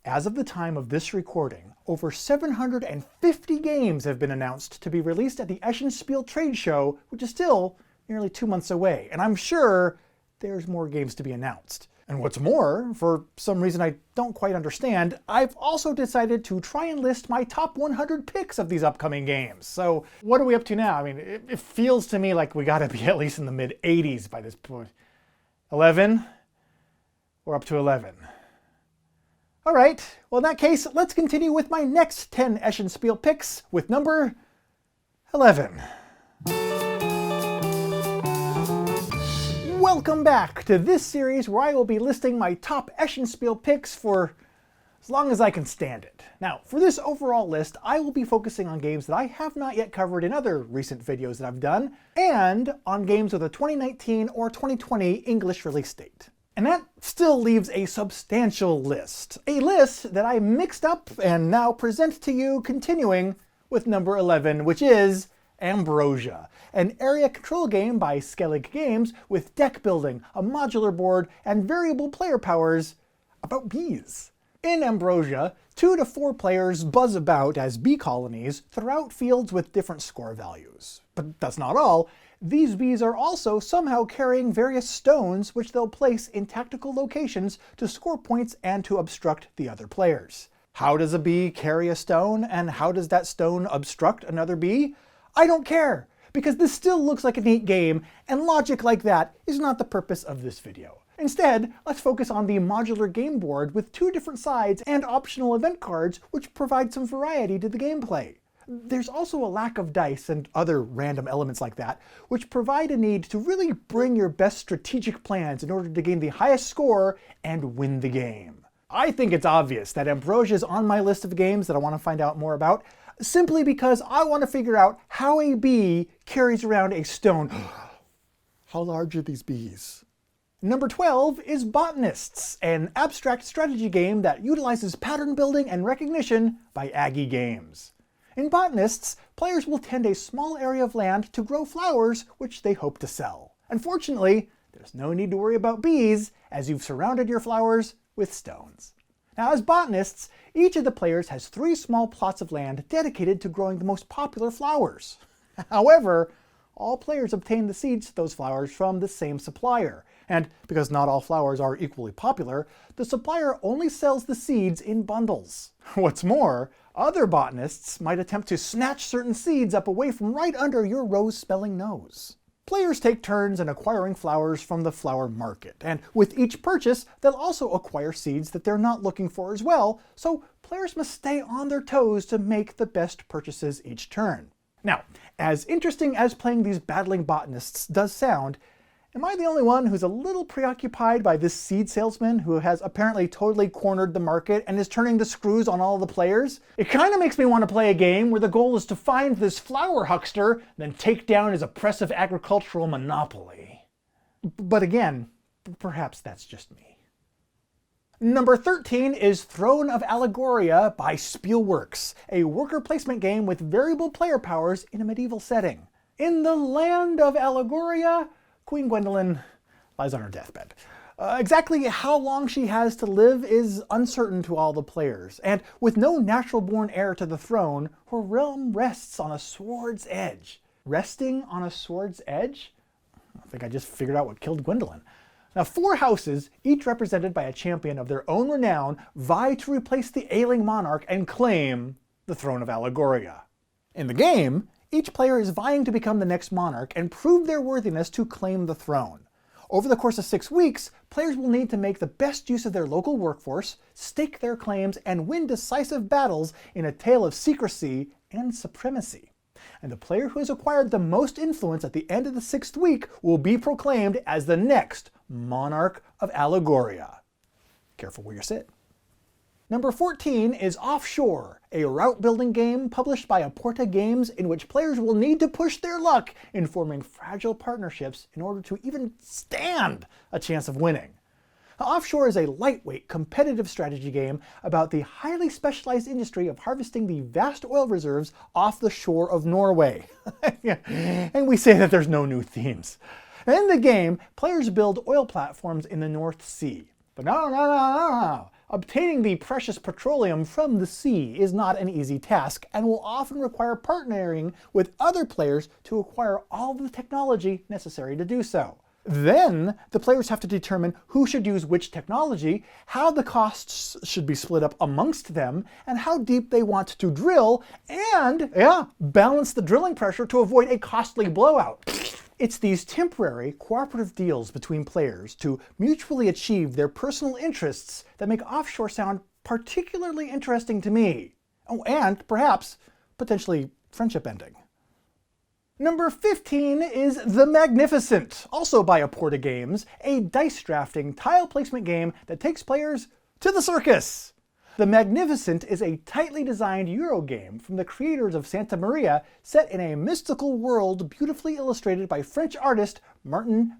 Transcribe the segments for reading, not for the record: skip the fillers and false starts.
As of the time of this recording, over 750 games have been announced to be released at the Essen SPIEL trade show, which is still nearly 2 months away, and I'm sure there's more games to be announced. And what's more, for some reason I don't quite understand, I've also decided to try and list my top 100 picks of these upcoming games. So what are we up to now? I mean, it feels to me like we gotta be at least in the mid-80s by this point. 11? We're up to 11. All right, well in that case, let's continue with my next 10 Essen SPIEL picks with number 11. Welcome back to this series where I will be listing my top Essen SPIEL picks for as long as I can stand it. Now, for this overall list, I will be focusing on games that I have not yet covered in other recent videos that I've done, and on games with a 2019 or 2020 English release date. And that still leaves a substantial list. A list that I mixed up and now present to you, continuing with number 11, which is Ambrosia, an area control game by Skellig Games with deck building, a modular board, and variable player powers about bees. In Ambrosia, 2 to 4 players buzz about as bee colonies throughout fields with different score values. But that's not all. These bees are also somehow carrying various stones which they'll place in tactical locations to score points and to obstruct the other players. How does a bee carry a stone, and how does that stone obstruct another bee? I don't care, because this still looks like a neat game, and logic like that is not the purpose of this video. Instead, let's focus on the modular game board with 2 different sides and optional event cards which provide some variety to the gameplay. There's also a lack of dice and other random elements like that, which provide a need to really bring your best strategic plans in order to gain the highest score and win the game. I think it's obvious that Ambrosia is on my list of games that I want to find out more about, simply because I want to figure out how a bee carries around a stone. How large are these bees? Number 12 is Botanists, an abstract strategy game that utilizes pattern building and recognition by Aggie Games. In Botanists, players will tend a small area of land to grow flowers which they hope to sell. Unfortunately, there's no need to worry about bees, as you've surrounded your flowers with stones. Now, as botanists, each of the players has 3 small plots of land dedicated to growing the most popular flowers. However, all players obtain the seeds to those flowers from the same supplier, and because not all flowers are equally popular, the supplier only sells the seeds in bundles. What's more, other botanists might attempt to snatch certain seeds up away from right under your rose-smelling nose. Players take turns in acquiring flowers from the flower market, and with each purchase, they'll also acquire seeds that they're not looking for as well, so players must stay on their toes to make the best purchases each turn. Now, as interesting as playing these battling botanists does sound, am I the only one who's a little preoccupied by this seed salesman who has apparently totally cornered the market and is turning the screws on all the players? It kind of makes me want to play a game where the goal is to find this flower huckster, then take down his oppressive agricultural monopoly. But again, perhaps that's just me. Number 13 is Throne of Allegoria by Spielworks, a worker placement game with variable player powers in a medieval setting. In the land of Allegoria, Queen Gwendolyn lies on her deathbed. Exactly how long she has to live is uncertain to all the players, and with no natural-born heir to the throne, her realm rests on a sword's edge. Resting on a sword's edge? I think I just figured out what killed Gwendolyn. Now, 4 houses, each represented by a champion of their own renown, vie to replace the ailing monarch and claim the Throne of Allegoria. In the game, each player is vying to become the next monarch and prove their worthiness to claim the throne. Over the course of 6 weeks, players will need to make the best use of their local workforce, stake their claims, and win decisive battles in a tale of secrecy and supremacy. And the player who has acquired the most influence at the end of the 6th week will be proclaimed as the next monarch of Allegoria. Careful where you sit. Number 14 is Offshore, a route-building game published by Aporta Games in which players will need to push their luck in forming fragile partnerships in order to even stand a chance of winning. Offshore is a lightweight, competitive strategy game about the highly specialized industry of harvesting the vast oil reserves off the shore of Norway. And we say that there's no new themes. In the game, players build oil platforms in the North Sea. But no. Obtaining the precious petroleum from the sea is not an easy task and will often require partnering with other players to acquire all the technology necessary to do so. Then, the players have to determine who should use which technology, how the costs should be split up amongst them, and how deep they want to drill, and, balance the drilling pressure to avoid a costly blowout. It's these temporary, cooperative deals between players to mutually achieve their personal interests that make Offshore sound particularly interesting to me. Oh, and perhaps, potentially, friendship-ending. Number 15 is The Magnificent, also by Aporta Games, a dice drafting, tile placement game that takes players to the circus. The Magnificent is a tightly designed Euro game from the creators of Santa Maria, set in a mystical world beautifully illustrated by French artist Martin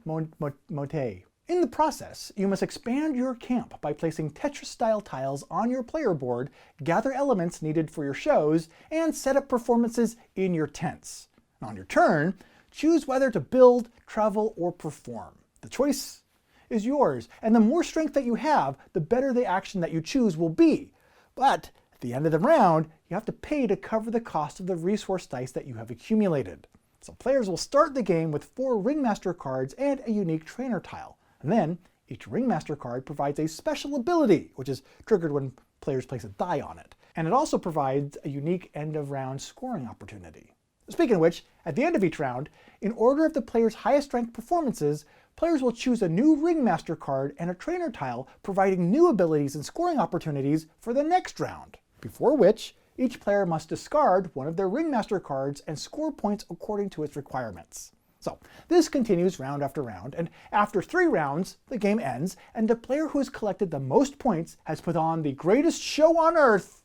Motet. In the process, you must expand your camp by placing Tetris-style tiles on your player board, gather elements needed for your shows, and set up performances in your tents. On your turn, choose whether to build, travel, or perform. The choice is yours, and the more strength that you have, the better the action that you choose will be. But at the end of the round, you have to pay to cover the cost of the resource dice that you have accumulated. So players will start the game with 4 Ringmaster cards and a unique trainer tile. And then, each Ringmaster card provides a special ability, which is triggered when players place a die on it. And it also provides a unique end-of-round scoring opportunity. Speaking of which, at the end of each round, in order of the player's highest ranked performances, players will choose a new Ringmaster card and a trainer tile, providing new abilities and scoring opportunities for the next round. Before which, each player must discard one of their Ringmaster cards and score points according to its requirements. So, this continues round after round, and after 3 rounds, the game ends, and the player who has collected the most points has put on the greatest show on Earth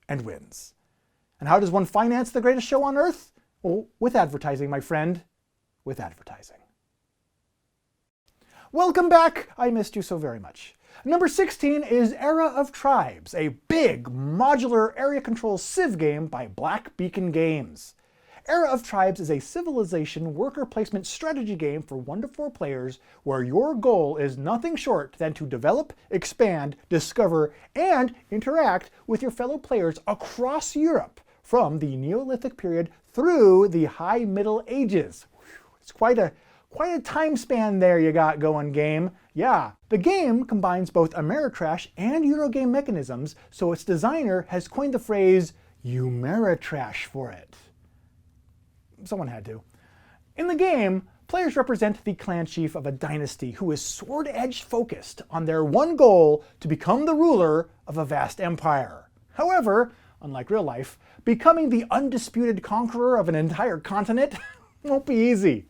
and wins. And how does one finance the greatest show on Earth? Well, with advertising, my friend. With advertising. Welcome back! I missed you so very much. Number 16 is Era of Tribes, a big, modular area control civ game by Black Beacon Games. Era of Tribes is a civilization worker placement strategy game for 1 to 4 players where your goal is nothing short than to develop, expand, discover, and interact with your fellow players across Europe from the Neolithic period through the High Middle Ages. It's quite a time span there you got going, game. Yeah, the game combines both Ameritrash and Eurogame mechanisms, so its designer has coined the phrase Umeritrash for it. Someone had to. In the game, players represent the clan chief of a dynasty who is sword-edge focused on their one goal to become the ruler of a vast empire. However, unlike real life, becoming the undisputed conqueror of an entire continent won't be easy.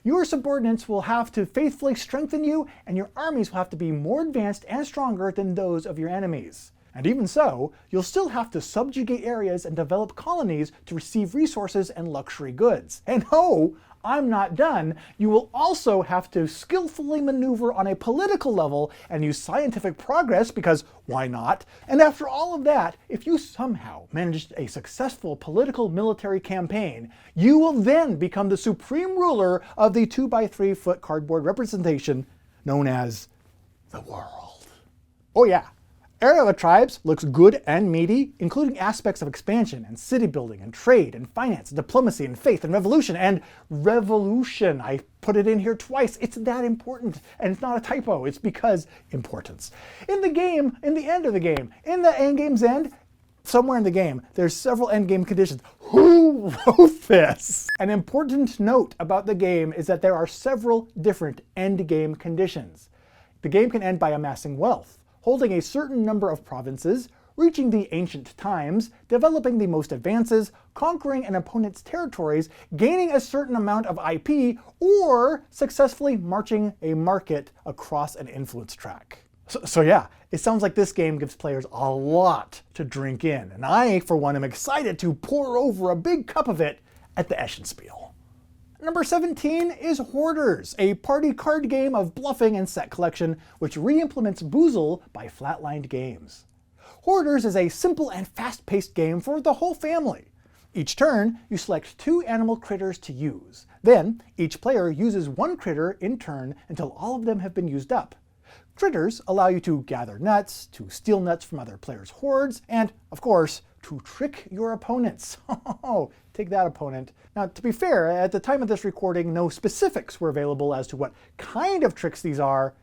Your subordinates will have to faithfully strengthen you, and your armies will have to be more advanced and stronger than those of your enemies. And even so, you'll still have to subjugate areas and develop colonies to receive resources and luxury goods. And oh, I'm not done. You will also have to skillfully maneuver on a political level and use scientific progress because why not? And after all of that, if you somehow managed a successful political military campaign, you will then become the supreme ruler of the 2x3 foot cardboard representation known as the world. Oh yeah. Era of Tribes looks good and meaty, including aspects of expansion and city building and trade and finance and diplomacy and faith and revolution. I put it in here twice. It's that important, and it's not a typo. It's because importance. In the game, in the end of the game, in the end game's end, somewhere in the game, there's several endgame conditions. Who wrote this? An important note about the game is that there are several different endgame conditions. The game can end by amassing wealth, holding a certain number of provinces, reaching the ancient times, developing the most advances, conquering an opponent's territories, gaining a certain amount of IP, or successfully marching a market across an influence track. So yeah, it sounds like this game gives players a lot to drink in, and I, for one, am excited to pour over a big cup of it at the Essen SPIEL. Number 17 is Hoarders, a party card game of bluffing and set collection, which re-implements Boozle by Flatlined Games. Hoarders is a simple and fast-paced game for the whole family. Each turn, you select 2 animal critters to use. Then, each player uses 1 critter in turn until all of them have been used up. Critters allow you to gather nuts, to steal nuts from other players' hoards, and, of course, to trick your opponents. Oh, take that, opponent. Now, to be fair, at the time of this recording, no specifics were available as to what kind of tricks these are,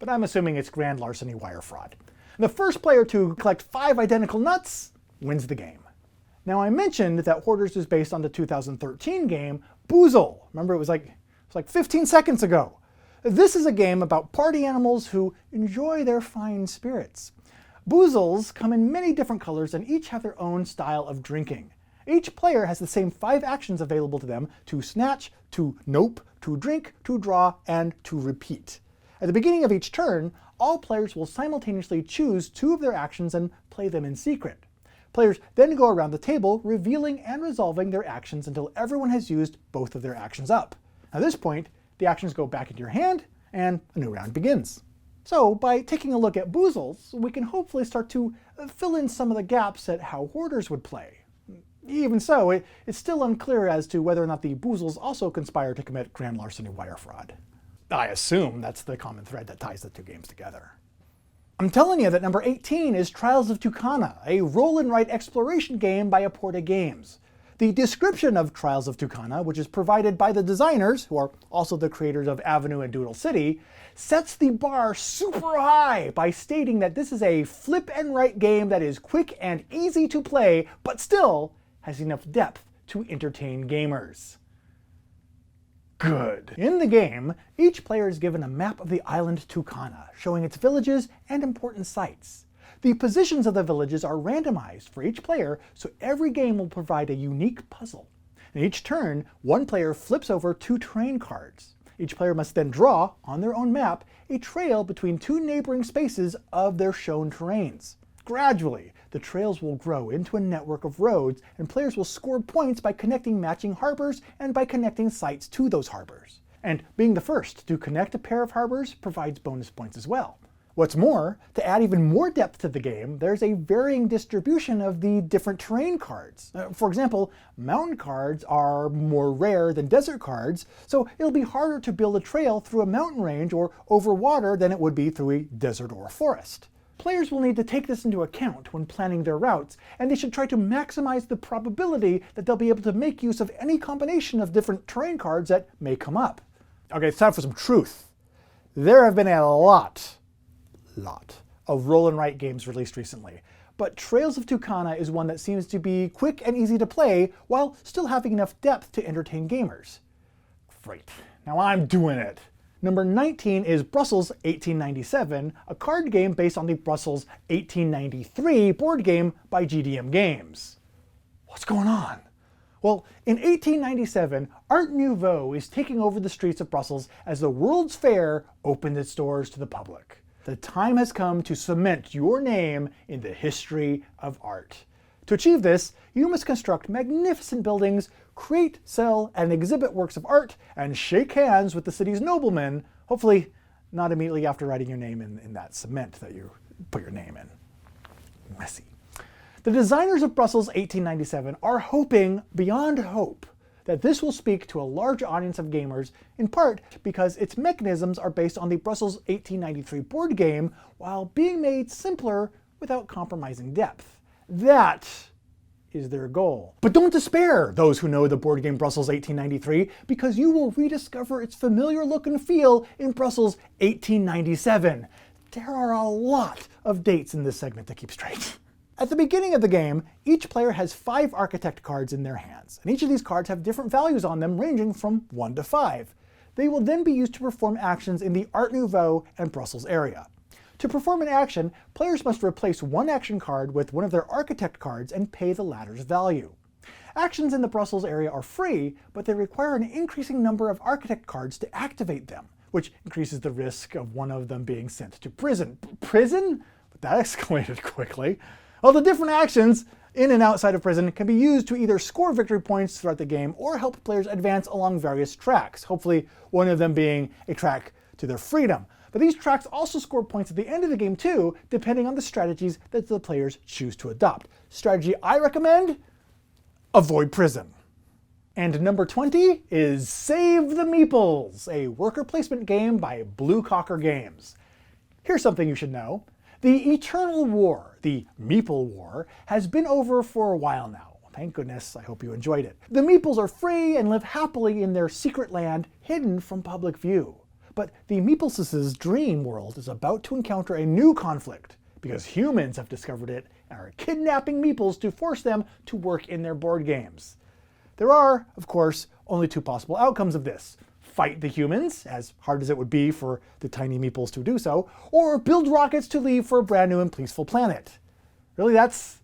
but I'm assuming it's grand larceny wire fraud. The first player to collect 5 identical nuts wins the game. Now, I mentioned that Hoarders is based on the 2013 game Boozle. Remember, it was like 15 seconds ago. This is a game about party animals who enjoy their fine spirits. Boozles come in many different colors and each have their own style of drinking. Each player has the same 5 actions available to them: to snatch, to nope, to drink, to draw, and to repeat. At the beginning of each turn, all players will simultaneously choose 2 of their actions and play them in secret. Players then go around the table revealing and resolving their actions until everyone has used both of their actions up. At this point, the actions go back into your hand and a new round begins. So by taking a look at Boozles, we can hopefully start to fill in some of the gaps at how Hoarders would play. Even so, it's still unclear as to whether or not the Boozles also conspire to commit grand larceny wire fraud. I assume that's the common thread that ties the 2 games together. I'm telling you that number 18 is Trials of Tukana, a roll-and-write exploration game by Aporta Games. The description of Trials of Tukana, which is provided by the designers, who are also the creators of Avenue and Doodle City, sets the bar super high by stating that this is a flip-and-write game that is quick and easy to play, but still has enough depth to entertain gamers. Good. In the game, each player is given a map of the island Tukana, showing its villages and important sites. The positions of the villages are randomized for each player, so every game will provide a unique puzzle. In each turn, one player flips over 2 terrain cards. Each player must then draw, on their own map, a trail between 2 neighboring spaces of their shown terrains. Gradually, the trails will grow into a network of roads, and players will score points by connecting matching harbors and by connecting sites to those harbors. And being the first to connect a pair of harbors provides bonus points as well. What's more, to add even more depth to the game, there's a varying distribution of the different terrain cards. For example, mountain cards are more rare than desert cards, so it'll be harder to build a trail through a mountain range or over water than it would be through a desert or a forest. Players will need to take this into account when planning their routes, and they should try to maximize the probability that they'll be able to make use of any combination of different terrain cards that may come up. Okay, it's time for some truth. There have been a lot of roll-and-write games released recently, but Trails of Tukana is one that seems to be quick and easy to play while still having enough depth to entertain gamers. Great, now I'm doing it. Number 19 is Brussels 1897, a card game based on the Brussels 1893 board game by GDM Games. What's going on? Well, in 1897, Art Nouveau is taking over the streets of Brussels as the World's Fair opened its doors to the public. The time has come to cement your name in the history of art. To achieve this, you must construct magnificent buildings, create, sell, and exhibit works of art, and shake hands with the city's noblemen, hopefully not immediately after writing your name in that cement that you put your name in. Messy. The designers of Brussels 1897 are hoping beyond hope that this will speak to a large audience of gamers, in part because its mechanisms are based on the Brussels 1893 board game while being made simpler without compromising depth. That is their goal. But don't despair, those who know the board game Brussels 1893, because you will rediscover its familiar look and feel in Brussels 1897. There are a lot of dates in this segment to keep straight. At the beginning of the game, each player has 5 architect cards in their hands, and each of these cards have different values on them ranging from 1 to 5. They will then be used to perform actions in the Art Nouveau and Brussels area. To perform an action, players must replace one action card with one of their architect cards and pay the latter's value. Actions in the Brussels area are free, but they require an increasing number of architect cards to activate them, which increases the risk of one of them being sent to prison. Prison? But that escalated quickly. Well, the different actions in and outside of prison can be used to either score victory points throughout the game or help players advance along various tracks, hopefully one of them being a track to their freedom. But these tracks also score points at the end of the game too, depending on the strategies that the players choose to adopt. Strategy I recommend? Avoid prison. And number 20 is Save the Meeples, a worker placement game by Blue Cocker Games. Here's something you should know. The Eternal War, the Meeple War, has been over for a while now. Thank goodness, I hope you enjoyed it. The Meeples are free and live happily in their secret land, hidden from public view. But the Meeples' dream world is about to encounter a new conflict, because humans have discovered it and are kidnapping Meeples to force them to work in their board games. There are, of course, only two possible outcomes of this. Fight the humans, as hard as it would be for the tiny Meeples to do so, or build rockets to leave for a brand new and peaceful planet. Really, that's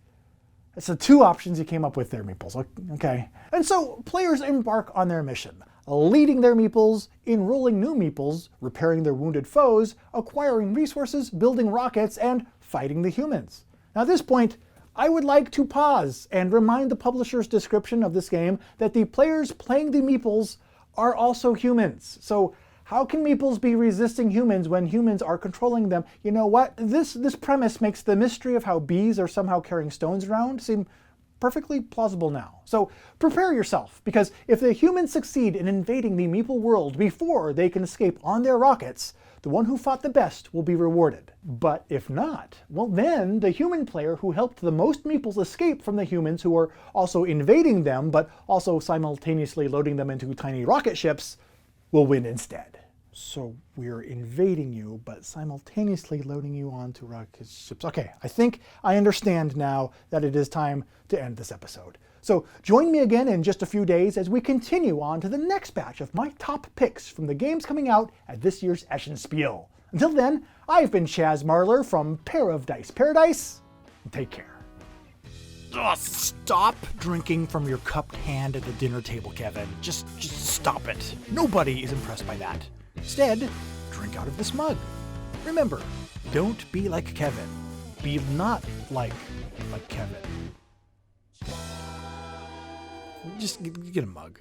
the two options you came up with there, Meeples. Okay. And so players embark on their mission, leading their Meeples, enrolling new Meeples, repairing their wounded foes, acquiring resources, building rockets, and fighting the humans. Now at this point, I would like to pause and remind the publisher's description of this game that the players playing the Meeples are also humans. So how can Meeples be resisting humans when humans are controlling them? You know what? This premise makes the mystery of how bees are somehow carrying stones around seem perfectly plausible now. So prepare yourself, because if the humans succeed in invading the Meeple world before they can escape on their rockets, the one who fought the best will be rewarded. But if not, well then the human player who helped the most Meeples escape from the humans who are also invading them, but also simultaneously loading them into tiny rocket ships, will win instead. So we're invading you, but simultaneously loading you onto rocket ships. Okay, I think I understand now that it is time to end this episode. So join me again in just a few days as we continue on to the next batch of my top picks from the games coming out at this year's Essen SPIEL. Until then, I've been Chaz Marler from Pair of Dice Paradise. Take care. Ugh, stop drinking from your cupped hand at the dinner table, Kevin. Just stop it. Nobody is impressed by that. Instead, drink out of this mug. Remember, don't be like Kevin. Be not like Kevin. Just get a mug.